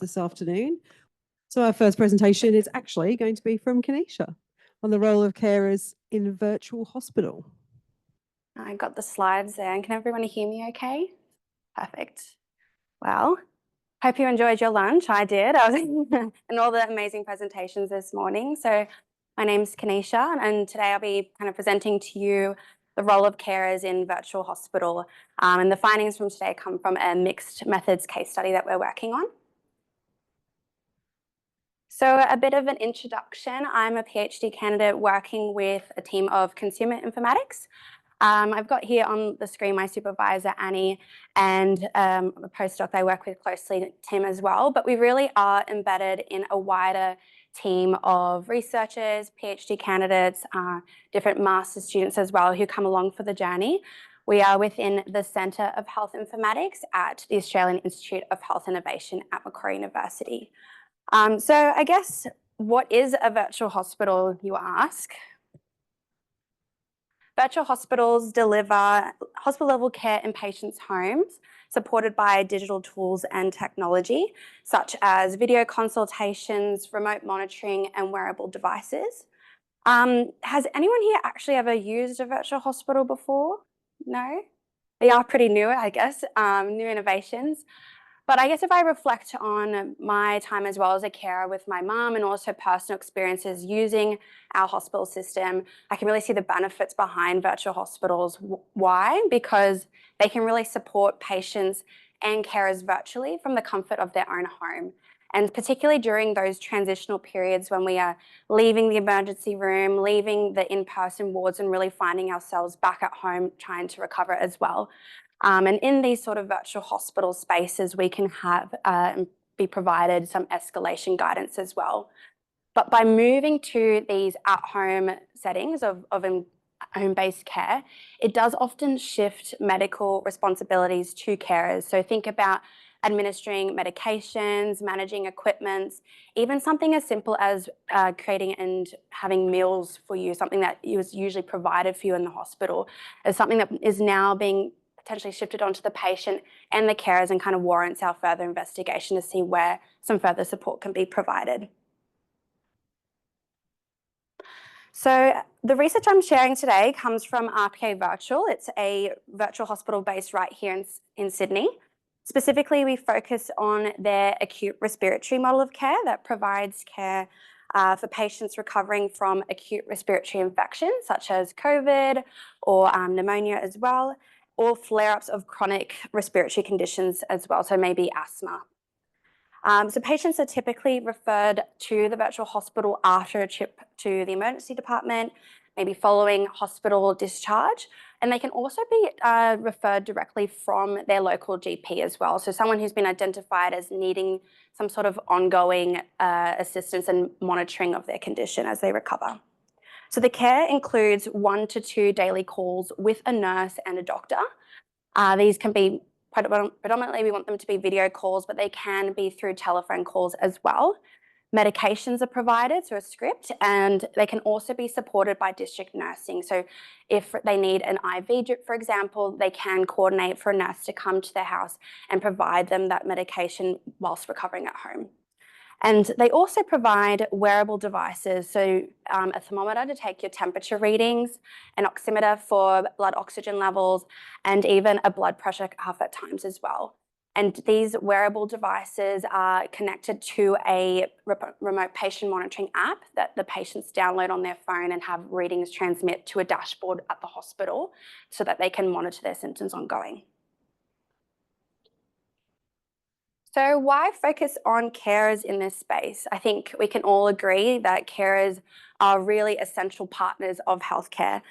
this afternoon. So our first presentation is actually going to be from Kanesha on the role of carers in virtual hospital. I got the slides there, and can everyone hear me okay? Perfect. Well, hope you enjoyed your lunch. I did. I was in all the amazing presentations this morning. So my name's Kanesha, and today I'll be kind of presenting to you the role of carers in virtual hospital. And the findings from today come from a mixed methods case study that we're working on. So a bit of an introduction. I'm a PhD candidate working with a team of consumer informatics. I've got here on the screen my supervisor, Annie, and a postdoc I work with closely, Tim, as well. But we really are embedded in a wider team of researchers, PhD candidates, different master's students as well who come along for the journey. We are within the Centre of Health Informatics at the Australian Institute of Health Innovation at Macquarie University. So I guess, what is a virtual hospital, you ask? Virtual hospitals deliver hospital-level care in patients' homes, supported by digital tools and technology, such as video consultations, remote monitoring, and wearable devices. Has anyone here actually ever used a virtual hospital before? No? They are pretty new, I guess, new innovations. But I guess if I reflect on my time as well as a carer with my mum and also personal experiences using our hospital system, I can really see the benefits behind virtual hospitals. Why? Because they can really support patients and carers virtually from the comfort of their own home. And particularly during those transitional periods when we are leaving the emergency room, leaving the in-person wards and really finding ourselves back at home trying to recover as well. And in these sort of virtual hospital spaces, we can have be provided some escalation guidance as well. But by moving to these at-home settings of home-based care, it does often shift medical responsibilities to carers. So think about administering medications, managing equipment, even something as simple as creating and having meals for you, something that was usually provided for you in the hospital, is something that is now being potentially shifted onto the patient and the carers and kind of warrants our further investigation to see where some further support can be provided. So the research I'm sharing today comes from RPA Virtual. It's a virtual hospital based right here in Sydney. Specifically, we focus on their acute respiratory model of care that provides care for patients recovering from acute respiratory infections such as COVID or pneumonia as well, or flare-ups of chronic respiratory conditions as well, so maybe asthma. So patients are typically referred to the virtual hospital after a trip to the emergency department, maybe following hospital discharge, and they can also be referred directly from their local GP as well. So someone who's been identified as needing some sort of ongoing assistance and monitoring of their condition as they recover. So the care includes 1 to 2 daily calls with a nurse and a doctor. These can be predominantly, we want them to be video calls, but they can be through telephone calls as well. Medications are provided, so a script, and they can also be supported by district nursing. So if they need an IV drip, for example, they can coordinate for a nurse to come to their house and provide them that medication whilst recovering at home. And they also provide wearable devices, so a thermometer to take your temperature readings, an oximeter for blood oxygen levels, and even a blood pressure cuff at times as well. And these wearable devices are connected to a remote patient monitoring app that the patients download on their phone and have readings transmit to a dashboard at the hospital so that they can monitor their symptoms ongoing. So why focus on carers in this space? I think we can all agree that carers are really essential partners of healthcare.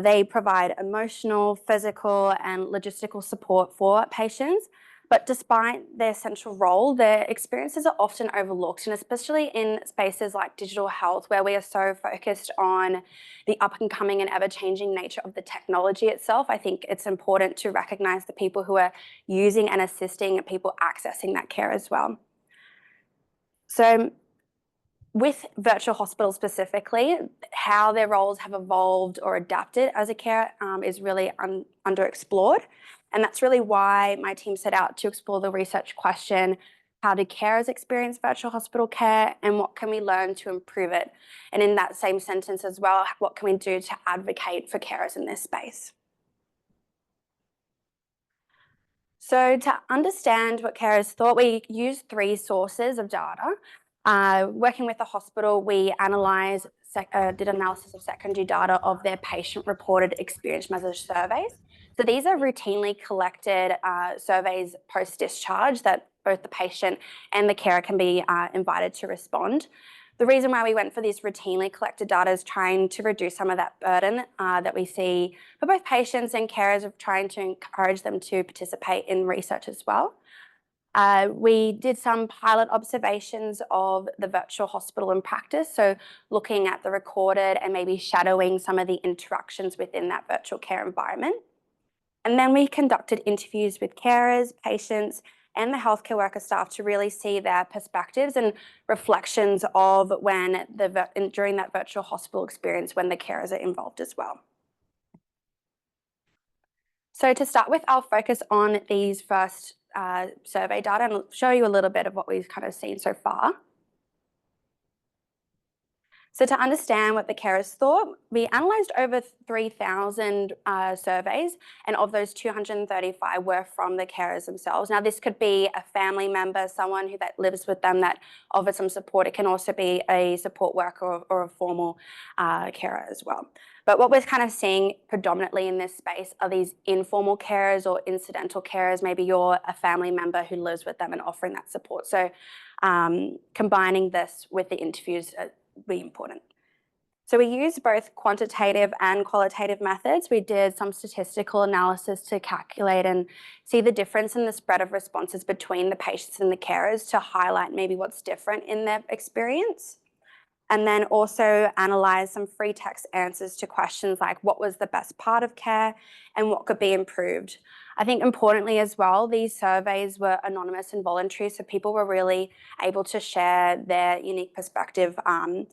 They provide emotional, physical, and logistical support for patients. But despite their central role, their experiences are often overlooked, and especially in spaces like digital health, where we are so focused on the up-and-coming and ever-changing nature of the technology itself, I think it's important to recognise the people who are using and assisting people accessing that care as well. So with virtual hospitals specifically, how their roles have evolved or adapted as a care is really underexplored. And that's really why my team set out to explore the research question, how do carers experience virtual hospital care, and what can we learn to improve it? And in that same sentence as well, what can we do to advocate for carers in this space? So to understand what carers thought, we used 3 sources of data. Working with the hospital, we did analysis of secondary data of their patient-reported experience measure surveys. So these are routinely collected surveys post-discharge that both the patient and the carer can be invited to respond. The reason why we went for this routinely collected data is trying to reduce some of that burden that we see for both patients and carers, of trying to encourage them to participate in research as well. We did some pilot observations of the virtual hospital in practice, so looking at the recorded and maybe shadowing some of the interactions within that virtual care environment. And then we conducted interviews with carers, patients, and the healthcare worker staff to really see their perspectives and reflections of during that virtual hospital experience when the carers are involved as well. So to start with, I'll focus on these first survey data and show you a little bit of what we've kind of seen so far. So to understand what the carers thought, we analysed over 3,000 surveys, and of those 235 were from the carers themselves. Now this could be a family member, someone that lives with them that offers some support. It can also be a support worker or a formal carer as well. But what we're kind of seeing predominantly in this space are these informal carers or incidental carers. Maybe you're a family member who lives with them and offering that support. So combining this with the interviews be important. So we used both quantitative and qualitative methods. We did some statistical analysis to calculate and see the difference in the spread of responses between the patients and the carers to highlight maybe what's different in their experience. And then also analyze some free text answers to questions like what was the best part of care and what could be improved. I think importantly as well, these surveys were anonymous and voluntary, so people were really able to share their unique perspective and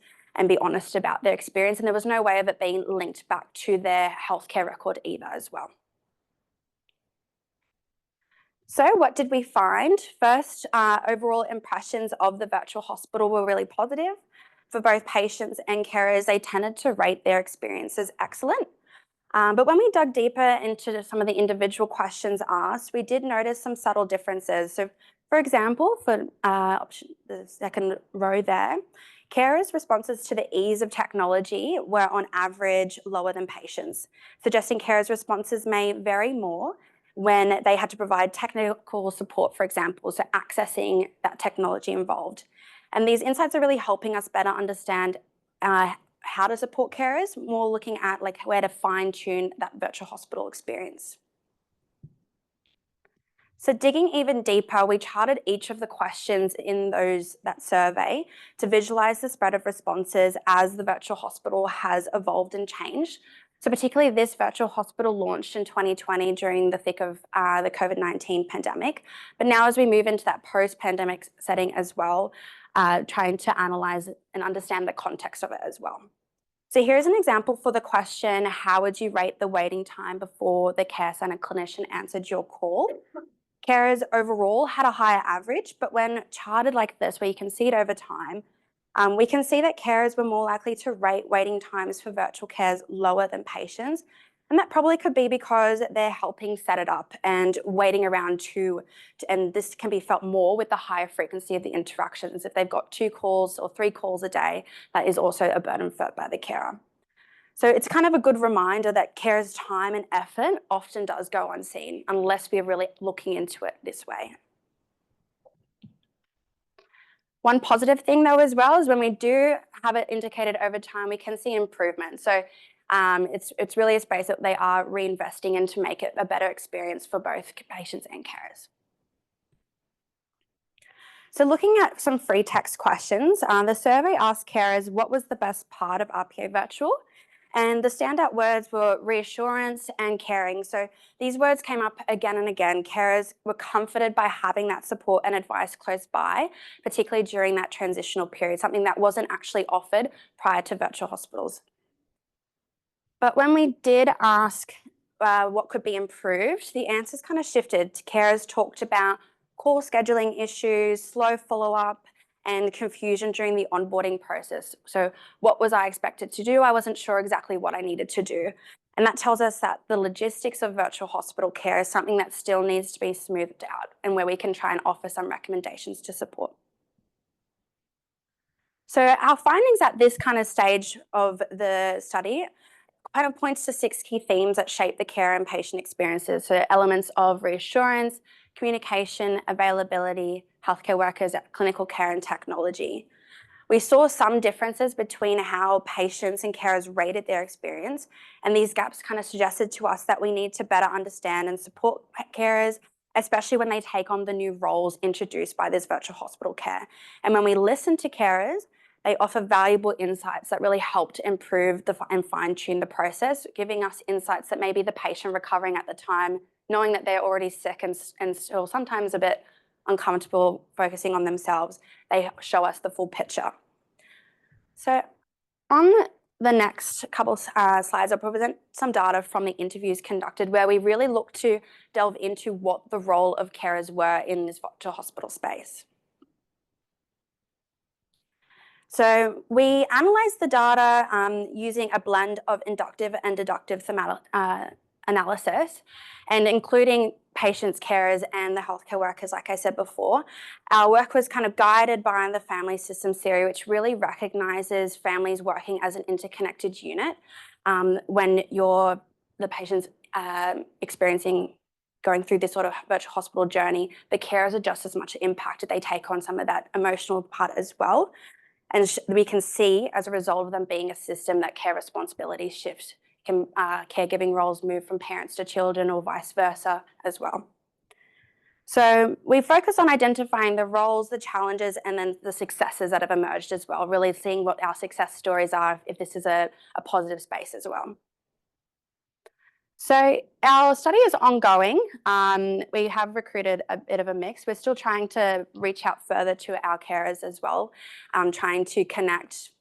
be honest about their experience, and there was no way of it being linked back to their healthcare record either as well. So what did we find? First, overall impressions of the virtual hospital were really positive. For both patients and carers, they tended to rate their experiences excellent. But when we dug deeper into some of the individual questions asked, we did notice some subtle differences. So for example, for the second row there, carers' responses to the ease of technology were on average lower than patients, suggesting carers' responses may vary more when they had to provide technical support, for example, so accessing that technology involved. And these insights are really helping us better understand how to support carers, more looking at where to fine-tune that virtual hospital experience. So digging even deeper, we charted each of the questions in that survey to visualize the spread of responses as the virtual hospital has evolved and changed. So particularly this virtual hospital launched in 2020 during the thick of the COVID-19 pandemic. But now as we move into that post-pandemic setting as well, trying to analyze and understand the context of it as well. So here's an example for the question, how would you rate the waiting time before the care centre clinician answered your call? Carers overall had a higher average, but when charted like this, where you can see it over time, we can see that carers were more likely to rate waiting times for virtual cares lower than patients. And that probably could be because they're helping set it up and waiting around and this can be felt more with the higher frequency of the interactions. If they've got 2 calls or 3 calls a day, that is also a burden felt by the carer. So it's kind of a good reminder that carers' time and effort often does go unseen unless we're really looking into it this way. One positive thing though as well is when we do have it indicated over time, we can see improvement. So it's really a space that they are reinvesting in to make it a better experience for both patients and carers. So looking at some free text questions, the survey asked carers what was the best part of RPA Virtual, and the standout words were reassurance and caring. So these words came up again and again. Carers were comforted by having that support and advice close by, particularly during that transitional period, something that wasn't actually offered prior to virtual hospitals. But when we did ask what could be improved, the answers kind of shifted. Carers talked about call scheduling issues, slow follow-up, and confusion during the onboarding process. So what was I expected to do? I wasn't sure exactly what I needed to do. And that tells us that the logistics of virtual hospital care is something that still needs to be smoothed out and where we can try and offer some recommendations to support. So our findings at this kind of stage of the study kind of points to 6 key themes that shape the care and patient experiences. So elements of reassurance, communication, availability, healthcare workers, clinical care, and technology. We saw some differences between how patients and carers rated their experience, and these gaps kind of suggested to us that we need to better understand and support carers, especially when they take on the new roles introduced by this virtual hospital care. And when we listen to carers, they offer valuable insights that really help to improve and fine-tune the process, giving us insights that maybe the patient recovering at the time, knowing that they're already sick and still sometimes a bit uncomfortable focusing on themselves, they show us the full picture. So on the next couple slides, I'll present some data from the interviews conducted where we really look to delve into what the role of carers were in this virtual hospital space. So we analysed the data using a blend of inductive and deductive analysis, and including patients, carers, and the healthcare workers, like I said before. Our work was kind of guided by the family systems theory, which really recognises families working as an interconnected unit when the patient's going through this sort of virtual hospital journey. The carers are just as much impacted. They take on some of that emotional part as well. And we can see, as a result of them being a system, that care responsibilities shift. Caregiving roles move from parents to children or vice versa as well. So we focus on identifying the roles, the challenges, and then the successes that have emerged as well, really seeing what our success stories are, if this is a positive space as well. So our study is ongoing. We have recruited a bit of a mix. We're still trying to reach out further to our carers as well, trying to connect,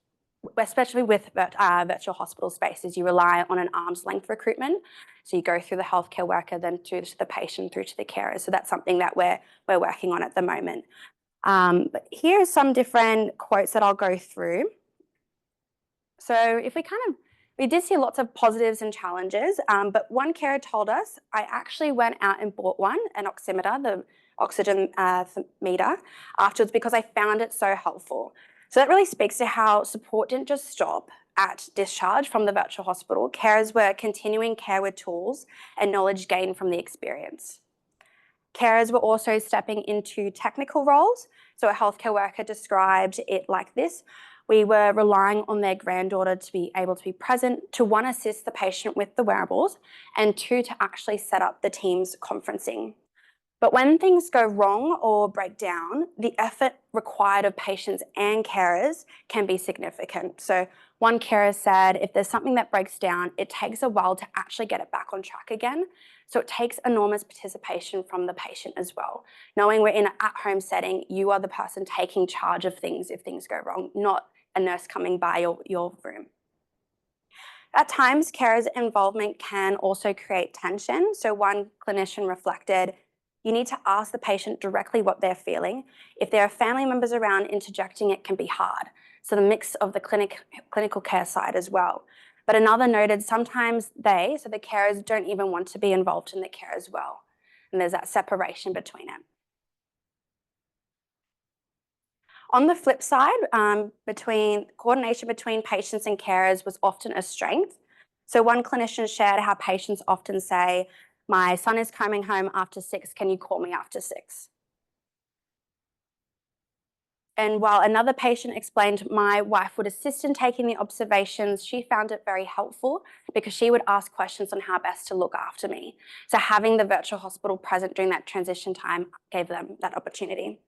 especially with virtual hospital spaces. You rely on an arm's length recruitment. So you go through the healthcare worker, then to the patient, through to the carers. So that's something that we're working on at the moment. But here are some different quotes that I'll go through. So if we did see lots of positives and challenges, but one carer told us, I actually went out and bought an oximeter, the oxygen meter, afterwards because I found it so helpful. So that really speaks to how support didn't just stop at discharge from the virtual hospital. Carers were continuing care with tools and knowledge gained from the experience. Carers were also stepping into technical roles. So a healthcare worker described it like this. We were relying on their granddaughter to be able to be present, to one, assist the patient with the wearables, and two, to actually set up the team's conferencing. But when things go wrong or break down, the effort required of patients and carers can be significant. So one carer said, if there's something that breaks down, it takes a while to actually get it back on track again. So it takes enormous participation from the patient as well. Knowing we're in an at-home setting, you are the person taking charge of things if things go wrong, not a nurse coming by your room. At times, carers' involvement can also create tension. So one clinician reflected, you need to ask the patient directly what they're feeling. If there are family members around, interjecting it can be hard. So the mix of the clinical care side as well. But another noted, sometimes so the carers don't even want to be involved in the care as well. And there's that separation between it. On the flip side, coordination between patients and carers was often a strength. So one clinician shared how patients often say, my son is coming home after 6, can you call me after 6? And while another patient explained, my wife would assist in taking the observations, she found it very helpful because she would ask questions on how best to look after me. So having the virtual hospital present during that transition time gave them that opportunity.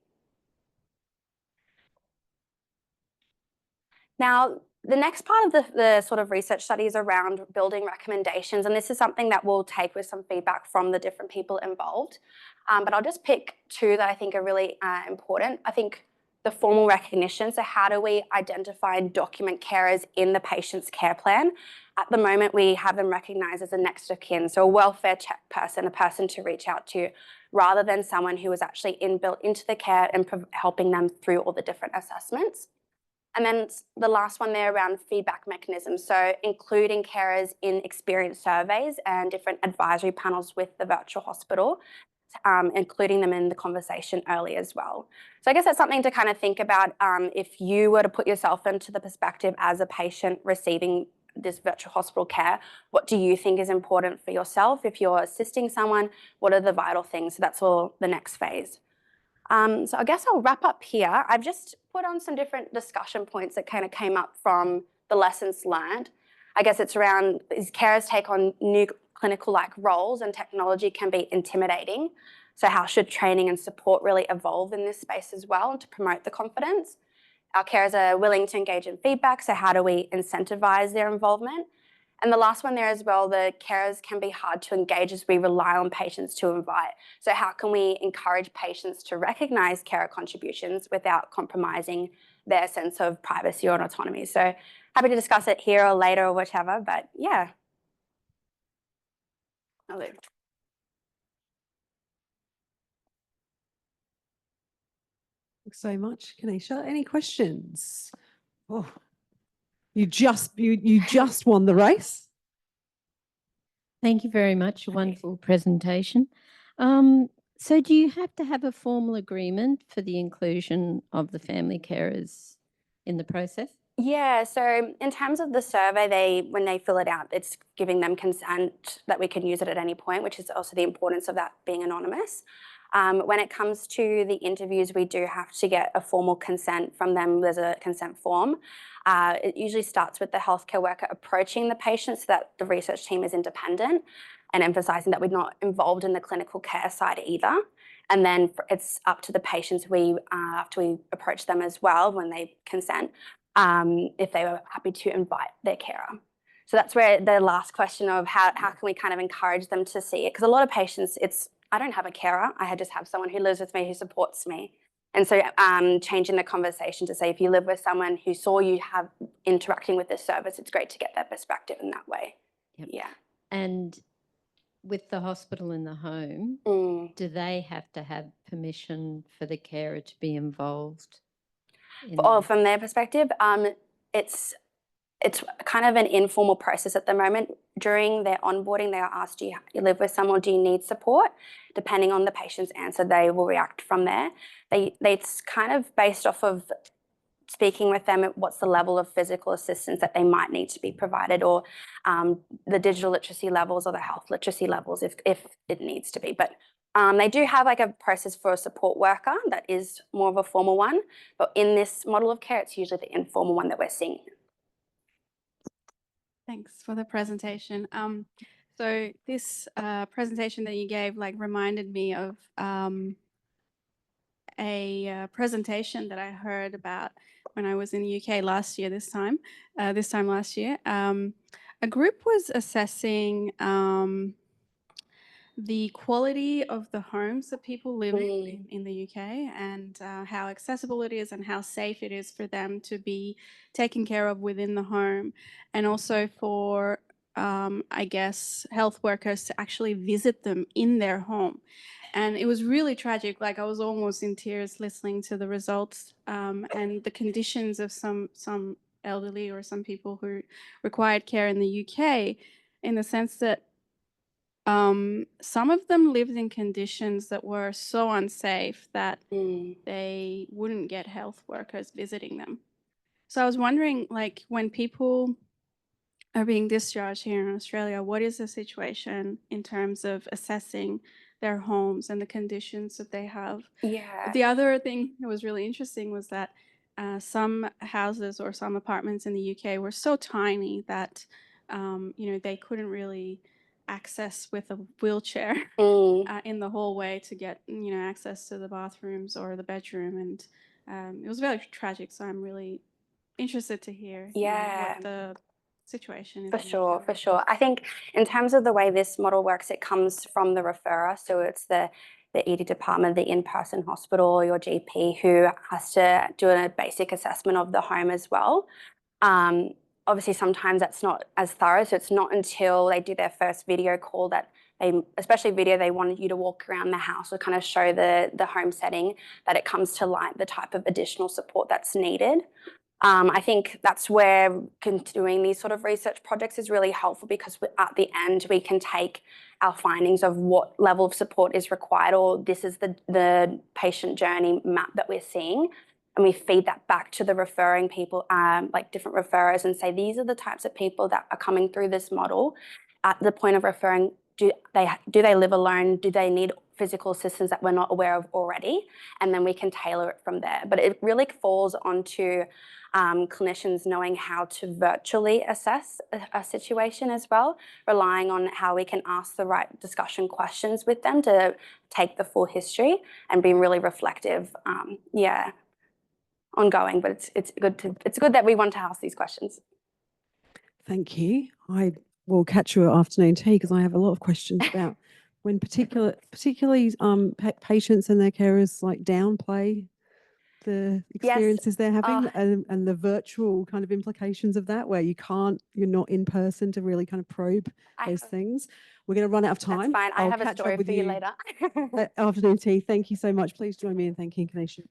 Now, the next part of the sort of research study is around building recommendations, and this is something that we'll take with some feedback from the different people involved. But I'll just pick 2 that I think are really important. I think the formal recognition. So how do we identify and document carers in the patient's care plan? At the moment, we have them recognised as a next of kin, so a welfare check person, a person to reach out to, rather than someone who was actually inbuilt into the care and helping them through all the different assessments. And then the last one there around feedback mechanisms. So including carers in experience surveys and different advisory panels with the virtual hospital, including them in the conversation early as well. So I guess that's something to kind of think about if you were to put yourself into the perspective as a patient receiving this virtual hospital care. What do you think is important for yourself? If you're assisting someone, what are the vital things? So that's all the next phase. So I guess I'll wrap up here. I've just put on some different discussion points that kind of came up from the lessons learned. I guess it's around, as carers take on new clinical-like roles and technology can be intimidating. So how should training and support really evolve in this space as well and to promote the confidence? Our carers are willing to engage in feedback, so how do we incentivize their involvement? And the last one there as well, the carers can be hard to engage as we rely on patients to invite. So how can we encourage patients to recognise carer contributions without compromising their sense of privacy or autonomy? So happy to discuss it here or later or whatever, but yeah. Thanks so much, Kanesha. Any questions? Oh, you just won the race. Thank you very much. A wonderful presentation. So do you have to have a formal agreement for the inclusion of the family carers in the process? Yeah, so in terms of the survey, when they fill it out, it's giving them consent that we can use it at any point, which is also the importance of that being anonymous. When it comes to the interviews, we do have to get a formal consent from them. There's a consent form. It usually starts with the healthcare worker approaching the patient so that the research team is independent and emphasising that we're not involved in the clinical care side either. And then it's up to the patients after we approach them as well when they consent, if they were happy to invite their carer. So that's where the last question of how can we kind of encourage them to see it? Because a lot of patients, I don't have a carer. I just have someone who lives with me, who supports me. And so changing the conversation to say, if you live with someone who saw you have interacting with this service, it's great to get their perspective in that way. Yep. Yeah. And with the hospital and the home, do they have to have permission for the carer to be involved? From their perspective, it's kind of an informal process at the moment. During their onboarding, they are asked, do you live with someone, do you need support? Depending on the patient's answer, they will react from there. It's kind of based off of speaking with them, what's the level of physical assistance that they might need to be provided, or the digital literacy levels or the health literacy levels if it needs to be. But they do have like a process for a support worker that is more of a formal one. But in this model of care, it's usually the informal one that we're seeing. Thanks for the presentation. So this presentation that you gave reminded me of a presentation that I heard about when I was in the UK last year, this time last year. A group was assessing the quality of the homes that people live in the UK and how accessible it is and how safe it is for them to be taken care of within the home, and also for I guess health workers to actually visit them in their home. And it was really tragic. I was almost in tears listening to the results and the conditions of some elderly or some people who required care in the UK, in the sense that some of them lived in conditions that were so unsafe that they wouldn't get health workers visiting them. So I was wondering, when people are being discharged here in Australia, what is the situation in terms of assessing their homes and the conditions that they have? Yeah. The other thing that was really interesting was that some houses or some apartments in the UK were so tiny that they couldn't really access with a wheelchair in the hallway to get access to the bathrooms or the bedroom, and it was very tragic. So I'm really interested to hear what the situation is. For sure. I think in terms of the way this model works, it comes from the referrer. So it's the the ED department, the in-person hospital, or your GP who has to do a basic assessment of the home as well. Obviously, sometimes that's not as thorough, so it's not until they do their first video call that especially video, they want you to walk around the house or kind of show the home setting, that it comes to light the type of additional support that's needed. I think that's where doing these sort of research projects is really helpful, because at the end we can take our findings of what level of support is required, or this is the patient journey map that we're seeing, and we feed that back to the referring people, like different referrers, and say these are the types of people that are coming through this model. At the point of referring, do they live alone? Do they need physical assistance that we're not aware of already? And then we can tailor it from there. But it really falls onto clinicians knowing how to virtually assess a situation as well, relying on how we can ask the right discussion questions with them to take the full history and be really reflective. Ongoing, but it's good that we want to ask these questions. Thank you. I will catch you at afternoon tea, because I have a lot of questions about when particularly patients and their carers like downplay the experiences they're having, and the virtual kind of implications of that, where you're not in person to really kind of probe those things. We're going to run out of time. That's fine. I have a story for you later. At afternoon tea. Thank you so much. Please join me in thanking Kanesha.